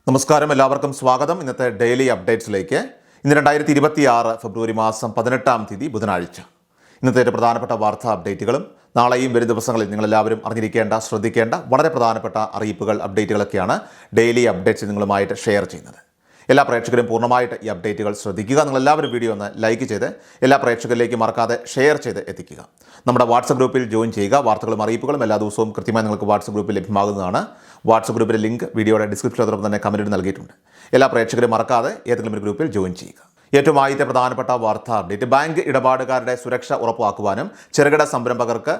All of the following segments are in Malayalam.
നമസ്കാരം, എല്ലാവർക്കും സ്വാഗതം. ഇന്നത്തെ ഡെയിലി അപ്ഡേറ്റ്സിലേക്ക്. ഇന്ന് 2026 ഫെബ്രുവരി മാസം 18-ാം തീയതി ബുധനാഴ്ച. ഇന്നത്തെ ഒരു പ്രധാനപ്പെട്ട വാർത്താ അപ്ഡേറ്റുകളും നാളെയും വരും ദിവസങ്ങളിൽ നിങ്ങളെല്ലാവരും അറിഞ്ഞിരിക്കേണ്ട, ശ്രദ്ധിക്കേണ്ട വളരെ പ്രധാനപ്പെട്ട അറിയിപ്പുകൾ, അപ്ഡേറ്റുകളൊക്കെയാണ് ഡെയിലി അപ്ഡേറ്റ്സ് നിങ്ങളുമായിട്ട് ഷെയർ ചെയ്യുന്നത്. എല്ലാ പ്രേക്ഷകരും പൂർണ്ണമായിട്ട് ഈ അപ്ഡേറ്റുകൾ ശ്രദ്ധിക്കുക. നിങ്ങളെല്ലാവരും വീഡിയോ ഒന്ന് ലൈക്ക് ചെയ്ത് എല്ലാ പ്രേക്ഷകരിലേക്ക് മറക്കാതെ ഷെയർ ചെയ്ത് എത്തിക്കുക. നമ്മുടെ വാട്സപ്പ് ഗ്രൂപ്പിൽ ജോയിൻ ചെയ്യുക. വാർത്തകളും അറിയിപ്പുകളും എല്ലാ ദിവസവും കൃത്യമായി നിങ്ങൾക്ക് വാട്സപ്പ് ഗ്രൂപ്പിൽ ലഭ്യമാകുന്നതാണ്. വാട്സപ്പ് ഗ്രൂപ്പിലെ ലിങ്ക് വീഡിയോയുടെ ഡിസ്ക്രിപ്ഷനോടൊപ്പം തന്നെ കമൻറ്റിൽ നൽകിയിട്ടുണ്ട്. എല്ലാ പ്രേക്ഷകരും മറക്കാതെ ഏതെങ്കിലും ഒരു ഗ്രൂപ്പിൽ ജോയിൻ ചെയ്യുക. ഏറ്റവും ആദ്യത്തെ പ്രധാനപ്പെട്ട വാർത്താ അപ്ഡേറ്റ്, ബാങ്ക് ഇടപാടുകാരുടെ സുരക്ഷ ഉറപ്പാക്കുവാനും ചെറുകിട സംരംഭകർക്ക്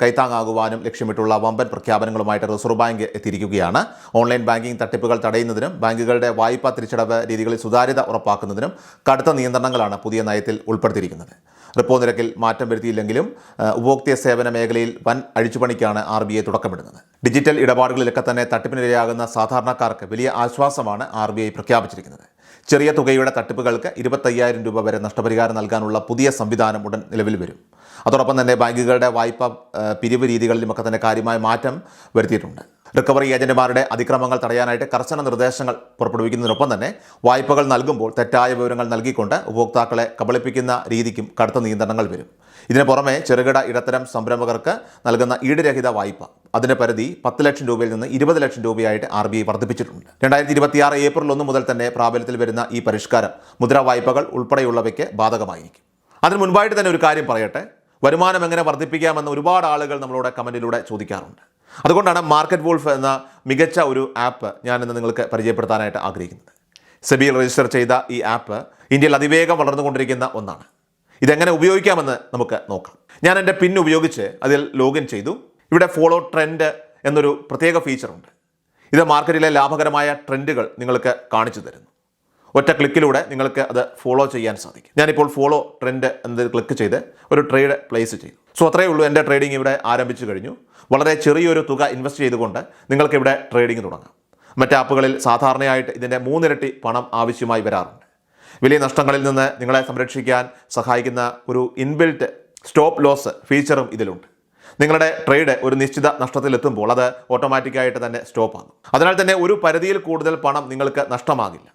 കൈത്താങ്ങാകുവാനും ലക്ഷ്യമിട്ടുള്ള വമ്പൻ പ്രഖ്യാപനങ്ങളുമായിട്ട് റിസർവ് ബാങ്ക് എത്തിയിരിക്കുകയാണ്. ഓൺലൈൻ ബാങ്കിംഗ് തട്ടിപ്പുകൾ തടയുന്നതിനും ബാങ്കുകളുടെ വായ്പാ തിരിച്ചടവ് രീതികളിൽ സുതാര്യത ഉറപ്പാക്കുന്നതിനും കടുത്ത നിയന്ത്രണങ്ങളാണ് പുതിയ നയത്തിൽ ഉൾപ്പെടുത്തിയിരിക്കുന്നത്. റിപ്പോ നിരക്കിൽ മാറ്റം വരുത്തിയില്ലെങ്കിലും ഉപഭോക്തൃ സേവന മേഖലയിൽ വൻ അഴിച്ചുപണിക്കാണ് RBI തുടക്കമിടുന്നത്. ഡിജിറ്റൽ ഇടപാടുകളിലൊക്കെ തന്നെ തട്ടിപ്പിനിരയാകുന്ന സാധാരണക്കാർക്ക് വലിയ ആശ്വാസമാണ് RBI പ്രഖ്യാപിച്ചിരിക്കുന്നത്. ചെറിയ തുകയുടെ തട്ടിപ്പുകൾക്ക് 25,000 രൂപ വരെ നഷ്ടപരിഹാരം നൽകാനുള്ള പുതിയ സംവിധാനം ഉടൻ നിലവിൽ വരും. അതോടൊപ്പം തന്നെ ബാങ്കുകളുടെ വായ്പ പിരിവ് രീതികളിലുമൊക്കെ തന്നെ കാര്യമായ മാറ്റം വരുത്തിയിട്ടുണ്ട്. റിക്കവറി ഏജന്റുമാരുടെ അതിക്രമങ്ങൾ തടയാനായിട്ട് കർശന നിർദ്ദേശങ്ങൾ പുറപ്പെടുവിക്കുന്നതിനൊപ്പം തന്നെ വായ്പകൾ നൽകുമ്പോൾ തെറ്റായ വിവരങ്ങൾ നൽകിക്കൊണ്ട് ഉപഭോക്താക്കളെ കബളിപ്പിക്കുന്ന രീതിക്കും കടുത്ത നിയന്ത്രണങ്ങൾ വരും. ഇതിന് പുറമെ ചെറുകിട ഇടത്തരം സംരംഭകർക്ക് നൽകുന്ന ഈടുരഹിത വായ്പ അതിൻ്റെ പരിധി 10 ലക്ഷം രൂപയിൽ നിന്ന് 20 ലക്ഷം രൂപയായിട്ട് RBI വർദ്ധിപ്പിച്ചിട്ടുണ്ട്. 2026 ഏപ്രിൽ 1 മുതൽ തന്നെ പ്രാബല്യത്തിൽ വരുന്ന ഈ പരിഷ്കാരം മുദ്രാ വായ്പകൾ ഉൾപ്പെടെയുള്ളവയ്ക്ക് ബാധകമായിരിക്കും. അതിന് മുൻപായിട്ട് തന്നെ ഒരു കാര്യം പറയട്ടെ, വരുമാനം എങ്ങനെ വർദ്ധിപ്പിക്കാമെന്ന് ഒരുപാട് ആളുകൾ നമ്മളോട് കമൻറ്റിലൂടെ ചോദിക്കാറുണ്ട്. അതുകൊണ്ടാണ് മാർക്കറ്റ് വൂൾഫ് എന്ന മികച്ച ഒരു ആപ്പ് ഞാൻ ഇന്ന് നിങ്ങൾക്ക് പരിചയപ്പെടുത്താനായിട്ട് ആഗ്രഹിക്കുന്നത്. സെബിയിൽ രജിസ്റ്റർ ചെയ്ത ഈ ആപ്പ് ഇന്ത്യയിൽ അതിവേഗം വളർന്നുകൊണ്ടിരിക്കുന്ന ഒന്നാണ്. ഇതെങ്ങനെ ഉപയോഗിക്കാമെന്ന് നമുക്ക് നോക്കാം. ഞാൻ എൻ്റെ പിൻ ഉപയോഗിച്ച് അതിൽ ലോഗിൻ ചെയ്തു. ഇവിടെ ഫോളോ ട്രെൻഡ് എന്നൊരു പ്രത്യേക ഫീച്ചറുണ്ട്. ഇത് മാർക്കറ്റിലെ ലാഭകരമായ ട്രെൻഡുകൾ നിങ്ങൾക്ക് കാണിച്ചു തരുന്നു. ഒറ്റ ക്ലിക്കിലൂടെ നിങ്ങൾക്ക് അത് ഫോളോ ചെയ്യാൻ സാധിക്കും. ഞാനിപ്പോൾ ഫോളോ ട്രെൻഡ് എന്നതിൽ ക്ലിക്ക് ചെയ്ത് ഒരു ട്രേഡ് പ്ലേസ് ചെയ്തു. സോ അത്രയേ ഉള്ളൂ, എൻ്റെ ട്രേഡിംഗ് ഇവിടെ ആരംഭിച്ചു കഴിഞ്ഞു. വളരെ ചെറിയൊരു തുക ഇൻവെസ്റ്റ് ചെയ്തുകൊണ്ട് നിങ്ങൾക്ക് ഇവിടെ ട്രേഡിംഗ് തുടങ്ങാം. മറ്റ് ആപ്പുകളിൽ സാധാരണയായിട്ട് ഇതിൻ്റെ 3 ഇരട്ടി പണം ആവശ്യമായി വരാറുണ്ട്. വലിയ നഷ്ടങ്ങളിൽ നിന്ന് നിങ്ങളെ സംരക്ഷിക്കാൻ സഹായിക്കുന്ന ഒരു ഇൻബിൽറ്റ് സ്റ്റോപ്പ് ലോസ് ഫീച്ചറും ഇതിലുണ്ട്. നിങ്ങളുടെ ട്രേഡ് ഒരു നിശ്ചിത നഷ്ടത്തിലെത്തുമ്പോൾ അത് ഓട്ടോമാറ്റിക്കായിട്ട് തന്നെ സ്റ്റോപ്പ് ആകും. അതിനാൽ തന്നെ ഒരു പരിധിയിൽ കൂടുതൽ പണം നിങ്ങൾക്ക് നഷ്ടമാകില്ല.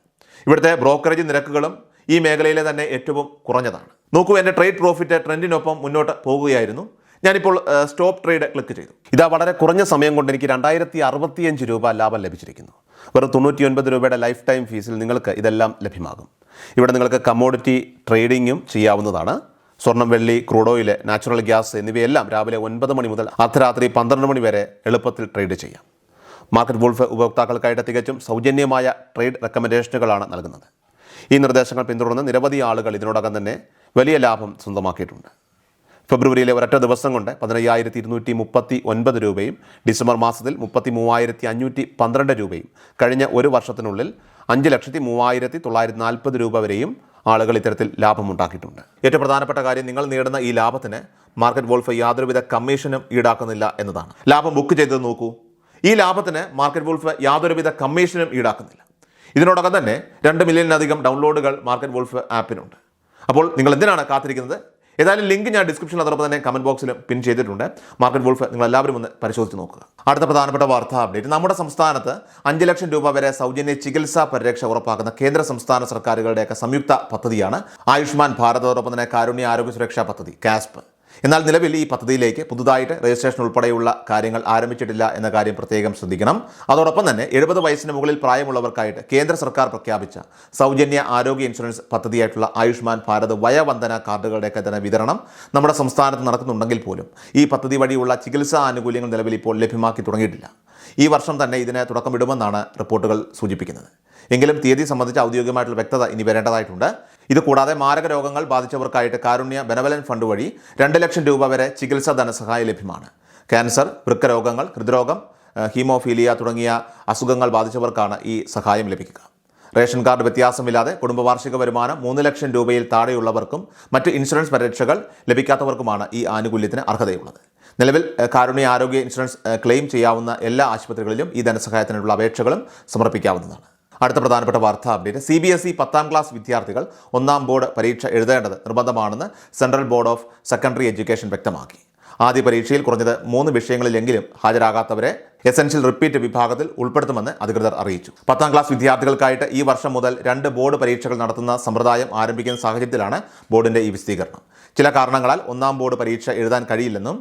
ഇവിടുത്തെ ബ്രോക്കറേജ് നിരക്കുകളും ഈ മേഖലയിലെ തന്നെ ഏറ്റവും കുറഞ്ഞതാണ്. നോക്കൂ, എൻ്റെ ട്രേഡ് പ്രോഫിറ്റ് ട്രെൻഡിനൊപ്പം മുന്നോട്ട് പോകുകയായിരുന്നു. ഞാനിപ്പോൾ സ്റ്റോപ്പ് ട്രേഡ് ക്ലിക്ക് ചെയ്തു. ഇതാ വളരെ കുറഞ്ഞ സമയം കൊണ്ട് എനിക്ക് 2065 രൂപ ലാഭം ലഭിച്ചിരിക്കുന്നു. വെറും 99 രൂപയുടെ ലൈഫ് ടൈം ഫീസിൽ നിങ്ങൾക്ക് ഇതെല്ലാം ലഭ്യമാകും. ഇവിടെ നിങ്ങൾക്ക് കമ്മോഡിറ്റി ട്രേഡിങ്ങും ചെയ്യാവുന്നതാണ്. സ്വർണം, വെള്ളി, ക്രൂഡ് ഓയിൽ, നാച്ചുറൽ ഗ്യാസ് എന്നിവയെല്ലാം രാവിലെ 9 മണി മുതൽ അർദ്ധരാത്രി 12 മണി വരെ എളുപ്പത്തിൽ ട്രേഡ് ചെയ്യാം. മാർക്കറ്റ് വൂൾഫ് ഉപഭോക്താക്കൾക്കായിട്ട് തികച്ചും സൗജന്യമായ ട്രേഡ് റെക്കമെൻഡേഷനുകളാണ് നൽകുന്നത്. ഈ നിർദ്ദേശങ്ങൾ പിന്തുടർന്ന് നിരവധി ആളുകൾ ഇതിനോടകം തന്നെ വലിയ ലാഭം സ്വന്തമാക്കിയിട്ടുണ്ട്. ഫെബ്രുവരിയിലെ ഒരൊറ്റ ദിവസം കൊണ്ട് 15,239 രൂപയും ഡിസംബർ മാസത്തിൽ 33,512 രൂപയും കഴിഞ്ഞ ഒരു വർഷത്തിനുള്ളിൽ 5,03,940 രൂപ വരെയും ആളുകൾ ഇത്തരത്തിൽ ലാഭമുണ്ടാക്കിയിട്ടുണ്ട്. ഏറ്റവും പ്രധാനപ്പെട്ട കാര്യം, നിങ്ങൾ നേടുന്ന ഈ ലാഭത്തിന് മാർക്കറ്റ് വൂൾഫ് യാതൊരുവിധ കമ്മീഷനും ഈടാക്കുന്നില്ല എന്നതാണ്. ലാഭം ബുക്ക് ചെയ്തത് നോക്കൂ. ഈ ലാഭത്തിന് മാർക്കറ്റ് വൂൾഫ് യാതൊരുവിധ കമ്മീഷനും ഈടാക്കുന്നില്ല. ഇതിനോടകം തന്നെ 2 മില്യണിലധികം ഡൗൺലോഡുകൾ മാർക്കറ്റ് വൂൾഫ് ആപ്പിനുണ്ട്. അപ്പോൾ നിങ്ങൾ എന്തിനാണ് കാത്തിരിക്കുന്നത്? ഏതായാലും ലിങ്ക് ഞാൻ ഡിസ്ക്രിപ്ഷനിൽ അതോടൊപ്പം തന്നെ കമൻറ്റ് ബോക്സിലും പിൻ ചെയ്തിട്ടുണ്ട്. മാർക്കറ്റ് വൂൾഫ് നിങ്ങൾ എല്ലാവരും ഒന്ന് പരിശോധിച്ച് നോക്കുക. അടുത്ത പ്രധാനപ്പെട്ട വാർത്താ അപ്ഡേറ്റ്, നമ്മുടെ സംസ്ഥാനത്ത് 5 ലക്ഷം രൂപ വരെ സൗജന്യ ചികിത്സാ പരിരക്ഷ ഉറപ്പാക്കുന്ന കേന്ദ്ര സംസ്ഥാന സർക്കാരുകളുടെയൊക്കെ സംയുക്ത പദ്ധതിയാണ് ആയുഷ്മാൻ ഭാരത്, അതോടൊപ്പം തന്നെ കാരുണ്യ ആരോഗ്യ സുരക്ഷാ പദ്ധതി കാസ്പ്. എന്നാൽ നിലവിൽ ഈ പദ്ധതിയിലേക്ക് പുതുതായിട്ട് രജിസ്ട്രേഷൻ ഉൾപ്പെടെയുള്ള കാര്യങ്ങൾ ആരംഭിച്ചിട്ടില്ല എന്ന കാര്യം പ്രത്യേകം ശ്രദ്ധിക്കണം. അതോടൊപ്പം തന്നെ 70 വയസ്സിന് മുകളിൽ പ്രായമുള്ളവർക്കായിട്ട് കേന്ദ്ര സർക്കാർ പ്രഖ്യാപിച്ച സൗജന്യ ആരോഗ്യ ഇൻഷുറൻസ് പദ്ധതിയായിട്ടുള്ള ആയുഷ്മാൻ ഭാരത് വയോവന്ദന കാർഡുകളുടെയൊക്കെ തന്നെ വിതരണം നമ്മുടെ സംസ്ഥാനത്ത് നടക്കുന്നുണ്ടെങ്കിൽ പോലും ഈ പദ്ധതി വഴിയുള്ള ചികിത്സാ ആനുകൂല്യങ്ങൾ നിലവിൽ ഇപ്പോൾ ലഭ്യമാക്കി തുടങ്ങിയിട്ടില്ല. ഈ വർഷം തന്നെ ഇതിന് തുടക്കമിടുമെന്നാണ് റിപ്പോർട്ടുകൾ സൂചിപ്പിക്കുന്നത്. എങ്കിലും തീയതി സംബന്ധിച്ച് ഔദ്യോഗികമായിട്ടുള്ള വ്യക്തത ഇനി വരേണ്ടതായിട്ടുണ്ട്. ഇത് കൂടാതെ മാരക രോഗങ്ങൾ ബാധിച്ചവർക്കായിട്ട് കാരുണ്യ ബെനവലന്റ് ഫണ്ട് വഴി 2 ലക്ഷം രൂപ വരെ ചികിത്സാ ധനസഹായം ലഭ്യമാണ്. ക്യാൻസർ, വൃക്കരോഗങ്ങൾ, ഹൃദ്രോഗം, ഹീമോഫീലിയ തുടങ്ങിയ അസുഖങ്ങൾ ബാധിച്ചവർക്കാണ് ഈ സഹായം ലഭിക്കുക. റേഷൻ കാർഡ് വ്യത്യാസമില്ലാതെ കുടുംബ വാർഷിക വരുമാനം 3 ലക്ഷം രൂപയിൽ താഴെയുള്ളവർക്കും മറ്റ് ഇൻഷുറൻസ് പരിരക്ഷകൾ ലഭിക്കാത്തവർക്കുമാണ് ഈ ആനുകൂല്യത്തിന് അർഹതയുള്ളത്. നിലവിൽ കാരുണ്യ ആരോഗ്യ ഇൻഷുറൻസ് ക്ലെയിം ചെയ്യാവുന്ന എല്ലാ ആശുപത്രികളിലും ഈ ധനസഹായത്തിനുള്ള അപേക്ഷകളും സമർപ്പിക്കാവുന്നതാണ്. അടുത്ത പ്രധാനപ്പെട്ട വാർത്താ അപ്ഡേറ്റ്, CBSE 10ാം ക്ലാസ് വിദ്യാർത്ഥികൾ 1ാം ബോർഡ് പരീക്ഷ എഴുതേണ്ടത് നിർബന്ധമാണെന്ന് central board of secondary education വ്യക്തമാക്കി. ആദ്യ പരീക്ഷയിൽ കുറഞ്ഞത് 3 വിഷയങ്ങളിലെങ്കിലും ഹാജരാകാത്തവരെ എസൻഷ്യൽ റിപ്പീറ്റ് വിഭാഗത്തിൽ ഉൾപ്പെടുത്തുമെന്ന് അധികൃതർ അറിയിച്ചു. 10ാം ക്ലാസ് വിദ്യാർത്ഥികൾക്കായിട്ട് ഈ വർഷം മുതൽ 2 ബോർഡ് പരീക്ഷകൾ നടത്തുന്ന സമ്പ്രദായം ആരംഭിക്കുന്ന സാഹചര്യത്തിലാണ് ബോർഡിന്റെ ഈ വിശദീകരണം. ചില കാരണങ്ങളാൽ 1ാം ബോർഡ് പരീക്ഷ എഴുതാൻ കഴിയില്ലെന്നും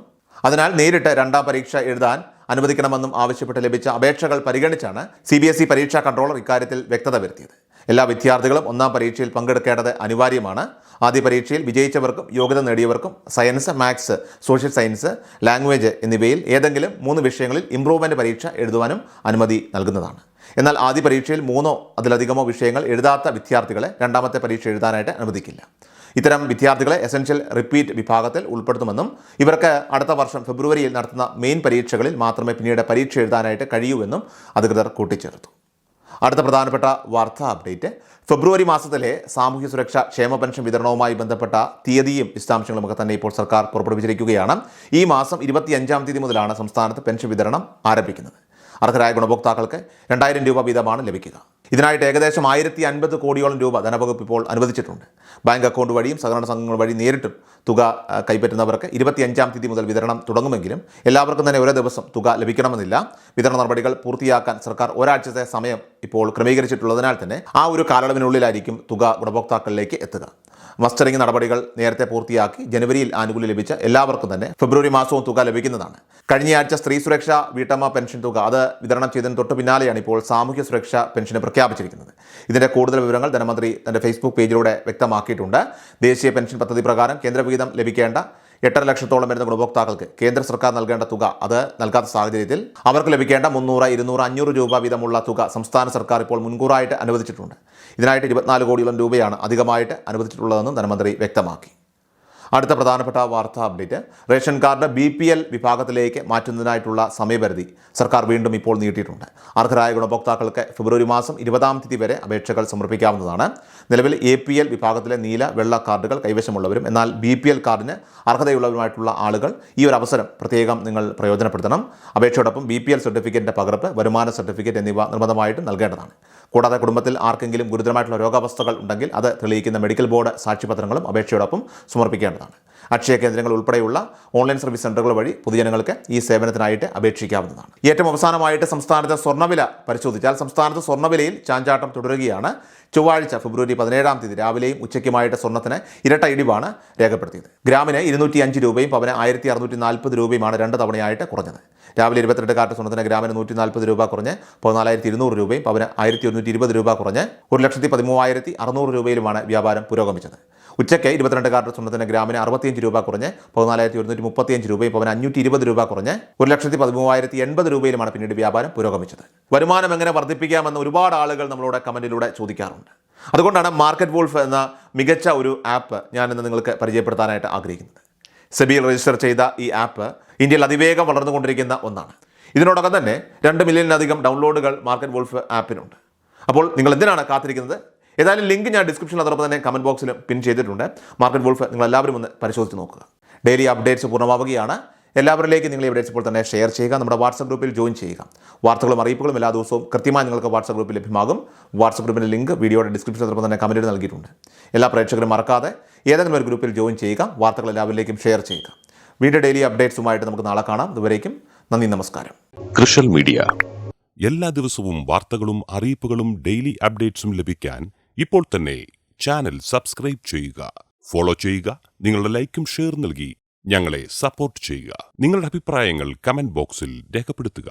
അതിനാൽ നേരിട്ട് 2ാം പരീക്ഷ എഴുതാൻ അനുവദിക്കണമെന്നും ആവശ്യപ്പെട്ട് ലഭിച്ച അപേക്ഷകൾ പരിഗണിച്ചാണ് CBSE പരീക്ഷാ കൺട്രോളർ ഇക്കാര്യത്തിൽ വ്യക്തത വരുത്തിയത്. എല്ലാ വിദ്യാർത്ഥികളും 1ാം പരീക്ഷയിൽ പങ്കെടുക്കേണ്ടത് അനിവാര്യമാണ്. ആദ്യ പരീക്ഷയിൽ വിജയിച്ചവർക്കും യോഗ്യത നേടിയവർക്കും science, maths, social science, language എന്നിവയിൽ ഏതെങ്കിലും 3 വിഷയങ്ങളിൽ ഇംപ്രൂവ്മെന്റ് പരീക്ഷ എഴുതുവാനും അനുമതി നൽകുന്നതാണ്. എന്നാൽ ആദ്യ പരീക്ഷയിൽ 3ഓ അതിലധികമോ വിഷയങ്ങൾ എഴുതാത്ത വിദ്യാർത്ഥികളെ 2ാമത്തെ പരീക്ഷ എഴുതാനായിട്ട് അനുവദിക്കില്ല. ഇത്തരം വിദ്യാർത്ഥികളെ എസൻഷ്യൽ റിപ്പീറ്റ് വിഭാഗത്തിൽ ഉൾപ്പെടുത്തുമെന്നും ഇവർക്ക് അടുത്ത വർഷം ഫെബ്രുവരിയിൽ നടത്തുന്ന മെയിൻ പരീക്ഷകളിൽ മാത്രമേ പിന്നീട് പരീക്ഷ എഴുതാനായിട്ട് കഴിയൂവെന്നും അധികൃതർ കൂട്ടിച്ചേർത്തു. അടുത്ത പ്രധാനപ്പെട്ട വാർത്താ അപ്ഡേറ്റ്, ഫെബ്രുവരി മാസത്തിലെ സാമൂഹ്യ സുരക്ഷാ ക്ഷേമ പെൻഷൻ വിതരണവുമായി ബന്ധപ്പെട്ട തീയതിയും വിശദാംശങ്ങളുമൊക്കെ തന്നെ ഇപ്പോൾ സർക്കാർ പുറപ്പെടുവിച്ചിരിക്കുകയാണ്. ഈ മാസം 25ാം തീയതി മുതലാണ് സംസ്ഥാനത്ത് പെൻഷൻ വിതരണം ആരംഭിക്കുന്നത്. അർഹരായ ഗുണഭോക്താക്കൾക്ക് 2000 രൂപ വീതമാണ് ലഭിക്കുക. ഇതിനായിട്ട് ഏകദേശം 1050 കോടിയോളം രൂപ ധനവകുപ്പ് ഇപ്പോൾ അനുവദിച്ചിട്ടുണ്ട്. ബാങ്ക് അക്കൗണ്ട് വഴിയും സഹകരണ സംഘങ്ങൾ വഴി നേരിട്ടും തുക കൈപ്പറ്റുന്നവർക്ക് 25ാം തീയതി മുതൽ വിതരണം തുടങ്ങുമെങ്കിലും എല്ലാവർക്കും തന്നെ ഒരേ ദിവസം തുക ലഭിക്കണമെന്നില്ല. വിതരണ നടപടികൾ പൂർത്തിയാക്കാൻ സർക്കാർ ഒരാഴ്ചത്തെ സമയം ഇപ്പോൾ ക്രമീകരിച്ചിട്ടുള്ളതിനാൽ തന്നെ ആ ഒരു കാലയളവിനുള്ളിലായിരിക്കും തുക ഗുണഭോക്താക്കളിലേക്ക് എത്തുക. മസ്റ്ററിംഗ് നടപടികൾ നേരത്തെ പൂർത്തിയാക്കി ജനുവരിയിൽ ആനുകൂല്യം ലഭിച്ച എല്ലാവർക്കും തന്നെ ഫെബ്രുവരി മാസവും തുക ലഭിക്കുന്നതാണ്. കഴിഞ്ഞയാഴ്ച സ്ത്രീ സുരക്ഷാ വീട്ടമ്മ പെൻഷൻ തുക അത് വിതരണം ചെയ്തതിന് തൊട്ട് പിന്നാലെയാണ് ഇപ്പോൾ സാമൂഹ്യ സുരക്ഷാ പെൻഷന് പ്രഖ്യാപിച്ചിരിക്കുന്നത്. ഇതിന്റെ കൂടുതൽ വിവരങ്ങൾ ധനമന്ത്രി തന്റെ ഫേസ്ബുക്ക് പേജിലൂടെ വ്യക്തമാക്കിയിട്ടുണ്ട്. ദേശീയ പെൻഷൻ പദ്ധതി പ്രകാരം കേന്ദ്രവിഹിതം ലഭിക്കേണ്ട 8.5 ലക്ഷത്തോളം വരുന്ന ഗുണഭോക്താക്കൾക്ക് കേന്ദ്ര സർക്കാർ നൽകേണ്ട തുക അത് നൽകാത്ത സാഹചര്യത്തിൽ അവർക്ക് ലഭിക്കേണ്ട 300, 200, 500 രൂപ വീതമുള്ള തുക സംസ്ഥാന സർക്കാർ ഇപ്പോൾ മുൻകൂറായിട്ട് അനുവദിച്ചിട്ടുണ്ട്. ഇതിനായിട്ട് 24 കോടിയോളം രൂപയാണ് അധികമായിട്ട് അനുവദിച്ചിട്ടുള്ളതെന്നും ധനമന്ത്രി വ്യക്തമാക്കി. അടുത്ത പ്രധാനപ്പെട്ട വാർത്താ അപ്ഡേറ്റ്, റേഷൻ കാർഡ് BPL വിഭാഗത്തിലേക്ക് മാറ്റുന്നതിനായിട്ടുള്ള സമയപരിധി സർക്കാർ വീണ്ടും ഇപ്പോൾ നീട്ടിയിട്ടുണ്ട്. അർഹരായ ഗുണഭോക്താക്കൾക്ക് ഫെബ്രുവരി മാസം 20ാം തീയതി വരെ അപേക്ഷകൾ സമർപ്പിക്കാവുന്നതാണ്. നിലവിൽ APL വിഭാഗത്തിലെ നീല, വെള്ള കാർഡുകൾ കൈവശമുള്ളവരും എന്നാൽ BPL കാർഡിന് അർഹതയുള്ളവരുമായിട്ടുള്ള ആളുകൾ ഈ ഒരു അവസരം പ്രത്യേകം നിങ്ങൾ പ്രയോജനപ്പെടുത്തണം. അപേക്ഷയോടൊപ്പം BPL സർട്ടിഫിക്കറ്റിൻ്റെ പകർപ്പ്, വരുമാന സർട്ടിഫിക്കറ്റ് എന്നിവ നിർബന്ധമായിട്ടും നൽകേണ്ടതാണ്. കൂടാതെ കുടുംബത്തിൽ ആർക്കെങ്കിലും ഗുരുതരമായിട്ടുള്ള രോഗാവസ്ഥകൾ ഉണ്ടെങ്കിൽ അത് തെളിയിക്കുന്ന മെഡിക്കൽ ബോർഡ് സാക്ഷ്യപത്രങ്ങളും അപേക്ഷയോടൊപ്പം സമർപ്പിക്കേണ്ടതാണ്. അക്ഷയ കേന്ദ്രങ്ങൾ ഉൾപ്പെടെയുള്ള ഓൺലൈൻ സർവീസ് സെന്ററുകൾ വഴി പൊതുജനങ്ങൾക്ക് ഈ സേവനത്തിനായിട്ട് അപേക്ഷിക്കാവുന്നതാണ്. ഏറ്റവും അവസാനമായിട്ട് സംസ്ഥാനത്തെ സ്വർണ്ണവില പരിശോധിച്ചാൽ സംസ്ഥാനത്ത് സ്വർണ്ണവിലയിൽ ചാഞ്ചാട്ടം തുടരുകയാണ്. ചൊവ്വാഴ്ച ഫെബ്രുവരി 17ാം തീയതി രാവിലെയും ഉച്ചയ്ക്കുമായിട്ട് സ്വർണ്ണത്തിന് ഇരട്ട ഇടിവാണ് രേഖപ്പെടുത്തിയത്. ഗ്രാമിന് 205 രൂപയും പവന് 1640 രൂപയുമാണ് 2 തവണയായിട്ട് കുറഞ്ഞത്. രാവിലെ 22 കാരറ്റ് സ്വർണ്ണത്തിന് ഗ്രാമിന് 140 രൂപ കുറഞ്ഞ് 14200 രൂപയും പവന് 1120 രൂപ കുറഞ്ഞ് 1,13,600 രൂപയിലുമാണ് വ്യാപാരം പുരോഗമിച്ചത്. ഉച്ചയ്ക്ക് 22 കാരറ്റ് സ്വർണ്ണത്തിന് ഗ്രാമിന് 65 രൂപ കുറഞ്ഞ് 14,135 രൂപയും പവന് 520 രൂപ കുറഞ്ഞ് 1,13,080 രൂപയിലുമാണ് പിന്നീട് വ്യാപാരം പുരോഗമിച്ചത്. വരുമാനം എങ്ങനെ വർദ്ധിപ്പിക്കാമെന്ന് ഒരുപാട് ആളുകൾ നമ്മളോട് കമന്റിലൂടെ ചോദിക്കാറുണ്ട്. അതുകൊണ്ടാണ് മാർക്കറ്റ് വോൾഫ് എന്ന മികച്ച ഒരു ആപ്പ് ഞാനിന്ന് നിങ്ങൾക്ക് പരിചയപ്പെടുത്താനായിട്ട് ആഗ്രഹിക്കുന്നത്. സെബിയിൽ രജിസ്റ്റർ ചെയ്ത ഈ ആപ്പ് ഇന്ത്യയിൽ അതിവേഗം വളർന്നുകൊണ്ടിരിക്കുന്ന ഒന്നാണ്. ഇതിനോടകം തന്നെ 2 മില്യണിലധികം ഡൗൺലോഡുകൾ മാർക്കറ്റ് വോൾഫ് ആപ്പിനുണ്ട്. അപ്പോൾ നിങ്ങൾ എന്തിനാണ് കാത്തിരിക്കുന്നത്? ഏതായാലും ലിങ്ക് ഞാൻ ഡിസ്ക്രിപ്ഷനിൽ അതോടൊപ്പം തന്നെ കമന്റ് ബോക്സിലും പിൻ ചെയ്തിട്ടുണ്ട്. മാർക്കറ്റ് വോൾഫ് നിങ്ങൾ എല്ലാവരും ഒന്ന് പരിശോധിച്ച് നോക്കുക. ഡെയിലി അപ്ഡേറ്റ്സ് പൂർണ്ണമാവുകയാണ്. എല്ലാവരിലേക്കും നിങ്ങൾ ഈ അപ്ഡേറ്റ്സ് ഇപ്പോൾ തന്നെ ഷെയർ ചെയ്യുക. നമ്മുടെ വാട്സ്ആപ്പ് ഗ്രൂപ്പിൽ ജോയിൻ ചെയ്യുക. വാർത്തകളും അറിയിപ്പുകളും എല്ലാ ദിവസവും കൃത്യമായി നിങ്ങൾക്ക് വാട്സ്ആപ്പ് ഗ്രൂപ്പിൽ ലഭ്യമാകും. വാട്സ്ആപ്പ് ഗ്രൂപ്പിൻ്റെ ലിങ്ക് വീഡിയോയുടെ ഡിസ്ക്രിപ്ഷനിൽ തന്നെ കമൻറ്റിൽ നൽകിയിട്ടുണ്ട്. എല്ലാ പ്രേക്ഷകരും മറക്കാതെ ഏതെങ്കിലും ഒരു ഗ്രൂപ്പിൽ ജോയിൻ ചെയ്യുക. വാർത്തകൾ എല്ലാവരിലേക്കും ഷെയർ ചെയ്യുക. വീഡിയോ ഡെയിലി അപ്ഡേറ്റ്സുമായിട്ട് നമുക്ക് നാളെ കാണാം. ഇതുവരേക്കും നന്ദി, നമസ്കാരം. കൃഷൽ മീഡിയ എല്ലാ ദിവസവും വാർത്തകളും അറിയിപ്പുകളും ഡെയിലി അപ്ഡേറ്റ്സും ലഭിക്കാൻ ഇപ്പോൾ തന്നെ ചാനൽ സബ്സ്ക്രൈബ് ചെയ്യുക, ഫോളോ ചെയ്യുക. നിങ്ങളുടെ ലൈക്കും ഷെയർ നൽകി ഞങ്ങളെ സപ്പോർട്ട് ചെയ്യുക. നിങ്ങളുടെ അഭിപ്രായങ്ങൾ കമന്റ് ബോക്സിൽ രേഖപ്പെടുത്തുക.